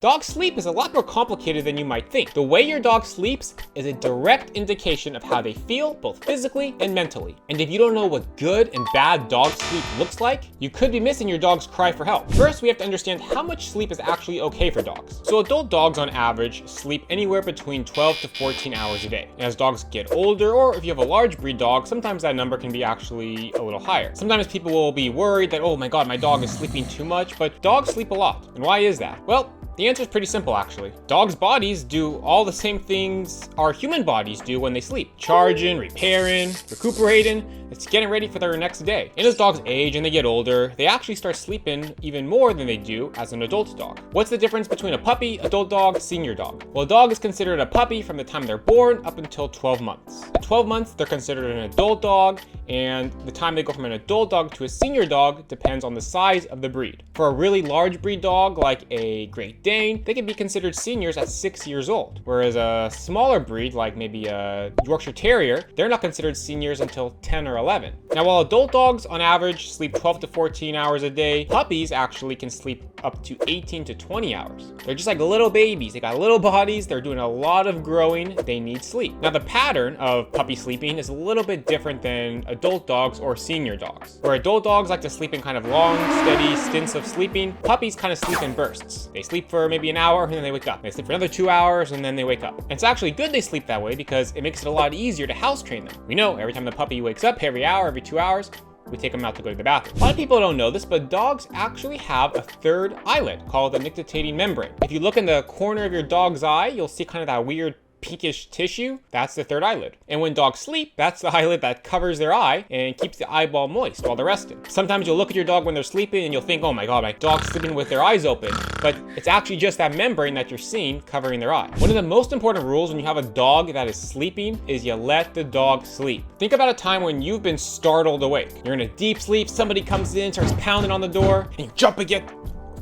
Dog sleep is a lot more complicated than you might think. The way your dog sleeps is a direct indication of how they feel, both physically and mentally. And if you don't know what good and bad dog sleep looks like, you could be missing your dog's cry for help. First, we have to understand how much sleep is actually okay for dogs. So adult dogs on average sleep anywhere between 12 to 14 hours a day. And as dogs get older, or if you have a large breed dog, sometimes that number can be actually a little higher. Sometimes people will be worried that, oh my God, my dog is sleeping too much, but dogs sleep a lot. And why is that? Well, the answer is pretty simple, actually. Dogs' bodies do all the same things our human bodies do when they sleep. Charging, repairing, recuperating. It's getting ready for their next day. And as dogs age and they get older, they actually start sleeping even more than they do as an adult dog. What's the difference between a puppy, adult dog, senior dog? Well, a dog is considered a puppy from the time they're born up until 12 months. At 12 months, they're considered an adult dog, and the time they go from an adult dog to a senior dog depends on the size of the breed. For a really large breed dog, like a Great Dane, they can be considered seniors at 6 years old. Whereas a smaller breed, like maybe a Yorkshire Terrier, they're not considered seniors until 10 or 11. Now, while adult dogs on average sleep 12 to 14 hours a day, puppies actually can sleep up to 18 to 20 hours. They're just like little babies. They got little bodies. They're doing a lot of growing. They need sleep. Now, the pattern of puppy sleeping is a little bit different than adult dogs or senior dogs. Where adult dogs like to sleep in kind of long, steady stints of sleeping, puppies kind of sleep in bursts. They sleep for maybe an hour and then they wake up. They sleep for another 2 hours and then they wake up. And it's actually good they sleep that way because it makes it a lot easier to house train them. We know every time the puppy wakes up, every hour, every 2 hours, we take them out to go to the bathroom. A lot of people don't know this, but dogs actually have a third eyelid called the nictitating membrane. If you look in the corner of your dog's eye, you'll see kind of that weird pinkish tissue. That's the third eyelid. And when dogs sleep, that's the eyelid that covers their eye and keeps the eyeball moist while they're resting. Sometimes you'll look at your dog when they're sleeping and you'll think, oh my God, my dog's sleeping with their eyes open. But it's actually just that membrane that you're seeing covering their eye. One of the most important rules when you have a dog that is sleeping is you let the dog sleep. Think about a time when you've been startled awake. You're in a deep sleep, somebody comes in, starts pounding on the door, and you jump and get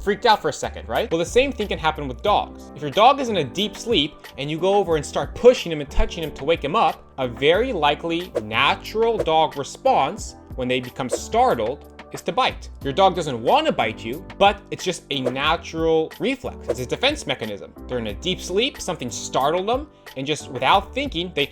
freaked out for a second, right? Well, the same thing can happen with dogs. If your dog is in a deep sleep and you go over and start pushing him and touching him to wake him up, a very likely natural dog response when they become startled is to bite. Your dog doesn't want to bite you, but it's just a natural reflex. It's a defense mechanism. They're in a deep sleep, something startled them, and just without thinking, they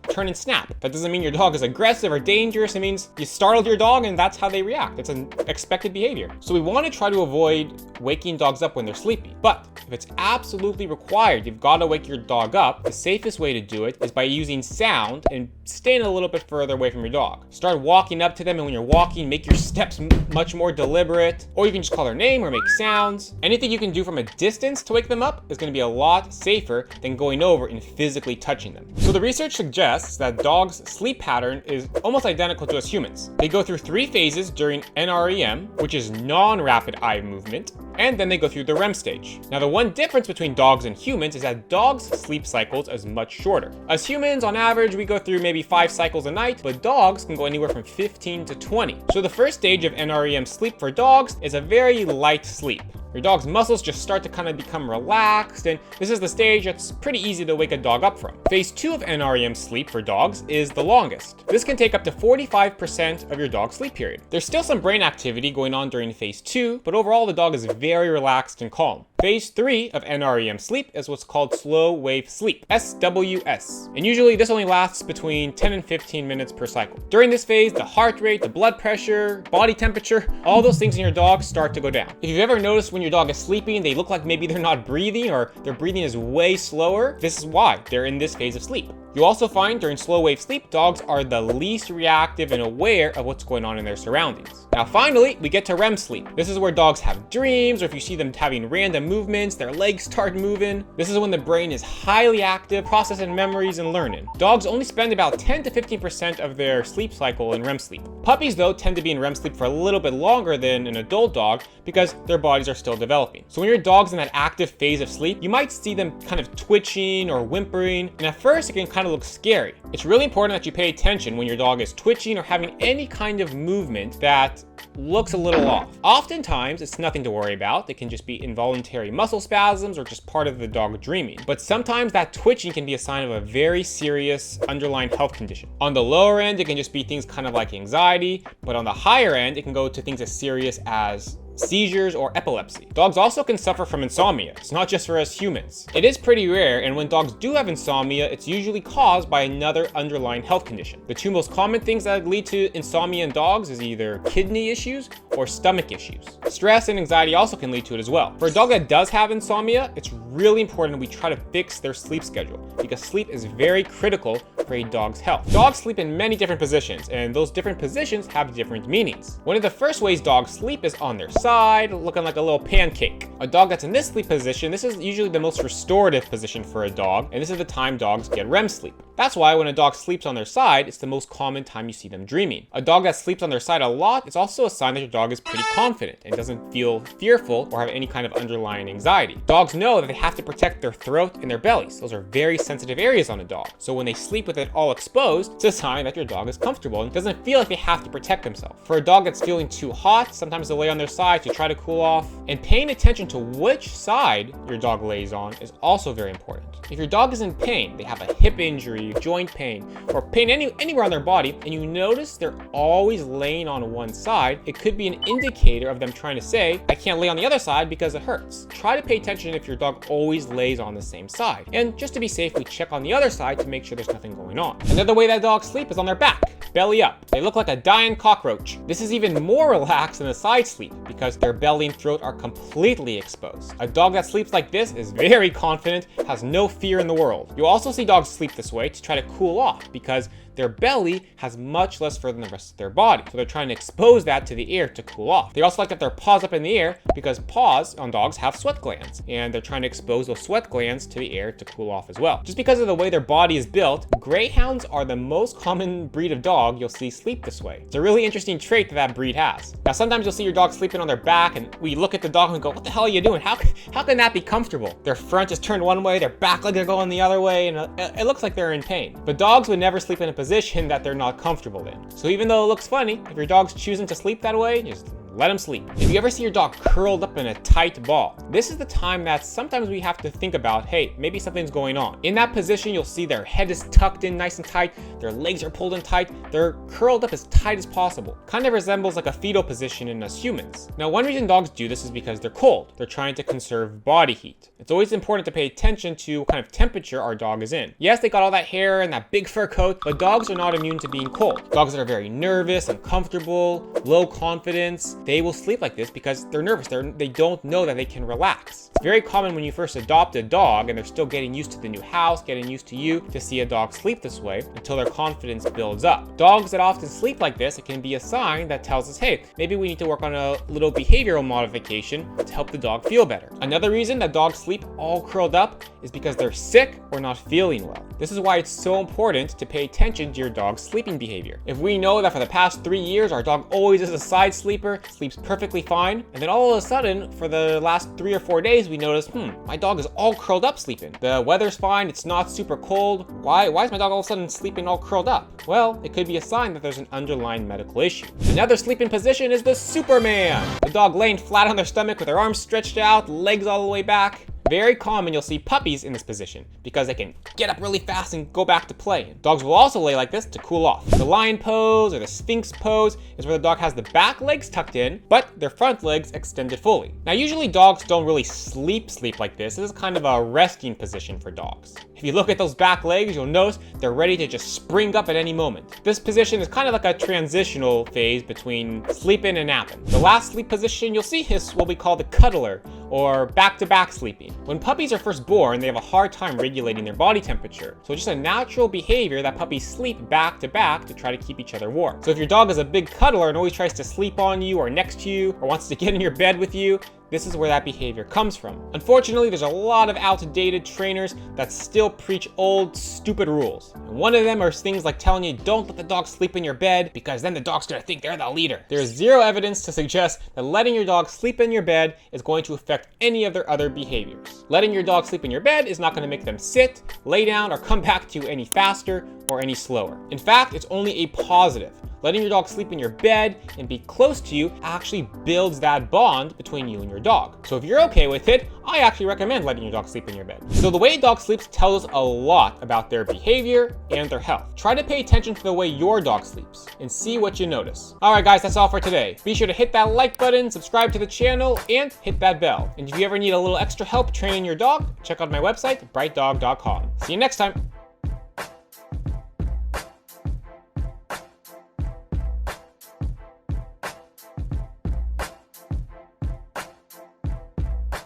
turn and snap. That doesn't mean your dog is aggressive or dangerous. It means you startled your dog and that's how they react. It's an expected behavior. So we want to try to avoid waking dogs up when they're sleepy. But if it's absolutely required, you've got to wake your dog up, the safest way to do it is by using sound and staying a little bit further away from your dog. Start walking up to them, and when you're walking, make your steps much more deliberate, or you can just call their name or make sounds. Anything you can do from a distance to wake them up is going to be a lot safer than going over and physically touching them. So the research suggests that dogs' sleep pattern is almost identical to us humans. They go through 3 phases during NREM, which is non-rapid eye movement, and then they go through the REM stage. Now, the one difference between dogs and humans is that dogs' sleep cycles is much shorter. As humans, on average, we go through maybe 5 cycles a night, but dogs can go anywhere from 15 to 20. So the first stage of NREM sleep for dogs is a very light sleep. Your dog's muscles just start to kind of become relaxed, and this is the stage that's pretty easy to wake a dog up from. Phase 2 of NREM sleep for dogs is the longest. This can take up to 45% of your dog's sleep period. There's still some brain activity going on during phase 2, but overall the dog is very relaxed and calm. Phase 3 of NREM sleep is what's called slow wave sleep, SWS. And usually this only lasts between 10 and 15 minutes per cycle. During this phase, the heart rate, the blood pressure, body temperature, all those things in your dog start to go down. If you've ever noticed when your dog is sleeping, they look like maybe they're not breathing or their breathing is way slower, this is why they're in this phase of sleep. You also find during slow wave sleep, dogs are the least reactive and aware of what's going on in their surroundings. Now finally, we get to REM sleep. This is where dogs have dreams, or if you see them having random movements, their legs start moving. This is when the brain is highly active, processing memories and learning. Dogs only spend about 10 to 15% of their sleep cycle in REM sleep. Puppies, though, tend to be in REM sleep for a little bit longer than an adult dog because their bodies are still developing. So when your dog's in that active phase of sleep, you might see them kind of twitching or whimpering, and at first it can kind of look scary. It's really important that you pay attention when your dog is twitching or having any kind of movement that looks a little off. Oftentimes, it's nothing to worry about. It can just be involuntary muscle spasms or just part of the dog dreaming. But sometimes that twitching can be a sign of a very serious underlying health condition. On the lower end, it can just be things kind of like anxiety, but on the higher end, it can go to things as serious as seizures, or epilepsy. Dogs also can suffer from insomnia. It's not just for us humans. It is pretty rare, and when dogs do have insomnia, it's usually caused by another underlying health condition. The two most common things that lead to insomnia in dogs is either kidney issues or stomach issues. Stress and anxiety also can lead to it as well. For a dog that does have insomnia, it's really important we try to fix their sleep schedule, because sleep is very critical for a dog's health. Dogs sleep in many different positions, and those different positions have different meanings. One of the first ways dogs sleep is on their side, looking like a little pancake. A dog that's in this sleep position, this is usually the most restorative position for a dog, and this is the time dogs get REM sleep. That's why when a dog sleeps on their side, it's the most common time you see them dreaming. A dog that sleeps on their side a lot, it's also a sign that your dog is pretty confident and doesn't feel fearful or have any kind of underlying anxiety. Dogs know that they have to protect their throat and their bellies. Those are very sensitive areas on a dog. So when they sleep with it all exposed, it's a sign that your dog is comfortable and doesn't feel like they have to protect themselves. For a dog that's feeling too hot, sometimes they'll lay on their side to try to cool off. And paying attention to which side your dog lays on is also very important. If your dog is in pain, they have a hip injury, joint pain, or pain anywhere on their body, and you notice they're always laying on one side, it could be an indicator of them trying to say, I can't lay on the other side because it hurts. Try to pay attention if your dog always lays on the same side. And just to be safe, we check on the other side to make sure there's nothing going on. Another way that dogs sleep is on their back, belly up. They look like a dying cockroach. This is even more relaxed than a side sleep because their belly and throat are completely exposed. A dog that sleeps like this is very confident, has no fear in the world. You'll also see dogs sleep this way to try to cool off because their belly has much less fur than the rest of their body. So they're trying to expose that to the air to cool off. They also like to have their paws up in the air because paws on dogs have sweat glands, and they're trying to expose those sweat glands to the air to cool off as well. Just because of the way their body is built, greyhounds are the most common breed of dog you'll see sleep this way. It's a really interesting trait that breed has. Now, sometimes you'll see your dog sleeping on their back, and we look at the dog and go, what the hell are you doing? How can that be comfortable? Their front is turned one way, their back legs are going the other way, and it looks like they're in pain. But dogs would never sleep in a position that they're not comfortable in. So even though it looks funny, if your dog's choosing to sleep that way, just let them sleep. If you ever see your dog curled up in a tight ball, this is the time that sometimes we have to think about, hey, maybe something's going on. In that position, you'll see their head is tucked in nice and tight, their legs are pulled in tight, they're curled up as tight as possible. Kind of resembles like a fetal position in us humans. Now, one reason dogs do this is because they're cold. They're trying to conserve body heat. It's always important to pay attention to what kind of temperature our dog is in. Yes, they got all that hair and that big fur coat, but dogs are not immune to being cold. Dogs that are very nervous, uncomfortable, low confidence, they will sleep like this because they're nervous. They don't know that they can relax. It's very common when you first adopt a dog and they're still getting used to the new house, getting used to you, to see a dog sleep this way until their confidence builds up. Dogs that often sleep like this, it can be a sign that tells us, hey, maybe we need to work on a little behavioral modification to help the dog feel better. Another reason that dogs sleep all curled up is because they're sick or not feeling well. This is why it's so important to pay attention to your dog's sleeping behavior. If we know that for the past 3 years, our dog always is a side sleeper, sleeps perfectly fine, and then all of a sudden, for the last 3 or 4 days, we notice, my dog is all curled up sleeping. The weather's fine, it's not super cold. Why is my dog all of a sudden sleeping all curled up? Well, it could be a sign that there's an underlying medical issue. Another sleeping position is the Superman. The dog laying flat on their stomach with their arms stretched out, legs all the way back. Very common you'll see puppies in this position because they can get up really fast and go back to play. Dogs will also lay like this to cool off. The lion pose or the sphinx pose is where the dog has the back legs tucked in, but their front legs extended fully. Now, usually dogs don't really sleep like this. This is kind of a resting position for dogs. If you look at those back legs, you'll notice they're ready to just spring up at any moment. This position is kind of like a transitional phase between sleeping and napping. The last sleep position you'll see is what we call the cuddler, or back-to-back sleeping. When puppies are first born, they have a hard time regulating their body temperature. So it's just a natural behavior that puppies sleep back-to-back to try to keep each other warm. So if your dog is a big cuddler and always tries to sleep on you or next to you or wants to get in your bed with you, this is where that behavior comes from. Unfortunately, there's a lot of outdated trainers that still preach old, stupid rules. And one of them are things like telling you don't let the dog sleep in your bed because then the dog's gonna think they're the leader. There is zero evidence to suggest that letting your dog sleep in your bed is going to affect any of their other behaviors. Letting your dog sleep in your bed is not gonna make them sit, lay down, or come back to you any faster or any slower. In fact, it's only a positive. Letting your dog sleep in your bed and be close to you actually builds that bond between you and your dog. So if you're okay with it, I actually recommend letting your dog sleep in your bed. So the way a dog sleeps tells us a lot about their behavior and their health. Try to pay attention to the way your dog sleeps and see what you notice. Alright guys, that's all for today. Be sure to hit that like button, subscribe to the channel, and hit that bell. And if you ever need a little extra help training your dog, check out my website, brightdog.com. See you next time.